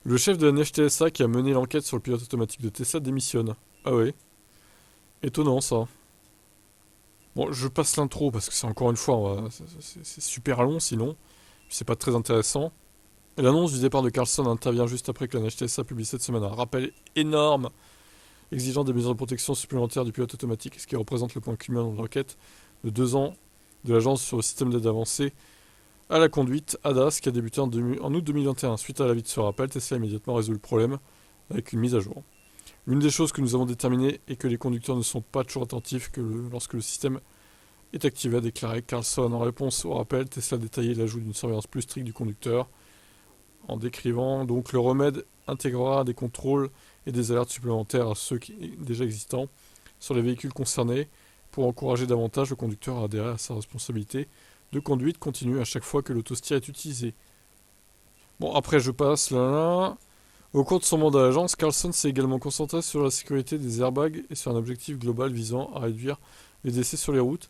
Le chef de la NHTSA qui a mené l'enquête sur le pilote automatique de Tesla démissionne. Ah ouais, étonnant ça. Bon, je passe l'intro parce que c'est encore une fois, c'est super long sinon. C'est pas très intéressant. Et l'annonce du départ de Carlson intervient juste après que la NHTSA publie cette semaine un rappel énorme exigeant des mesures de protection supplémentaires du pilote automatique, ce qui représente le point culminant de l'enquête de 2 ans de l'agence sur le système d'aide avancée à la conduite ADAS qui a débuté en août 2021. Suite à l'avis de ce rappel, Tesla a immédiatement résolu le problème avec une mise à jour. L'une des choses que nous avons déterminées est que les conducteurs ne sont pas toujours attentifs lorsque le système est activé, a déclaré Carlson. En réponse au rappel, Tesla a détaillé l'ajout d'une surveillance plus stricte du conducteur en décrivant donc le remède intégrera des contrôles et des alertes supplémentaires à ceux qui déjà existants sur les véhicules concernés pour encourager davantage le conducteur à adhérer à sa responsabilité de conduite continue à chaque fois que l'autosteer est utilisé. Bon, après je passe là. Au cours de son mandat à l'agence, Carlson s'est également concentré sur la sécurité des airbags et sur un objectif global visant à réduire les décès sur les routes,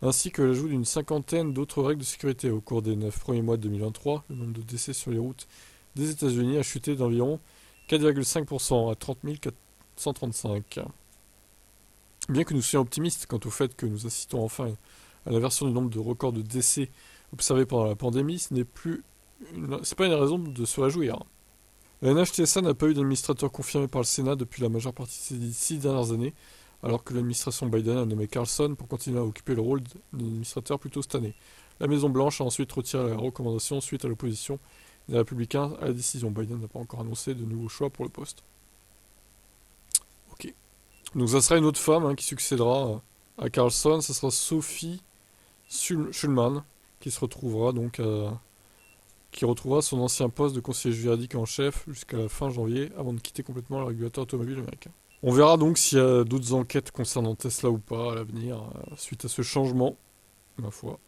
ainsi que l'ajout d'une cinquantaine d'autres règles de sécurité. Au cours des 9 premiers mois de 2023, le nombre de décès sur les routes des États-Unis a chuté d'environ 4,5% à 30 435. Bien que nous soyons optimistes quant au fait que nous assistons enfin à l'inversion du nombre de records de décès observés pendant la pandémie, c'est pas une raison de se réjouir. La NHTSA n'a pas eu d'administrateur confirmé par le Sénat depuis la majeure partie de ces 6 dernières années, alors que l'administration Biden a nommé Carlson pour continuer à occuper le rôle d'administrateur plus tôt cette année. La Maison-Blanche a ensuite retiré la recommandation suite à l'opposition des républicains à la décision. Biden n'a pas encore annoncé de nouveaux choix pour le poste. Ok. Donc ça sera une autre femme qui succédera à Carlson, ça sera Sophie Schulman, qui se retrouvera donc qui retrouvera son ancien poste de conseiller juridique en chef jusqu'à la fin janvier avant de quitter complètement le régulateur automobile américain. On verra donc s'il y a d'autres enquêtes concernant Tesla ou pas à l'avenir suite à ce changement, ma foi.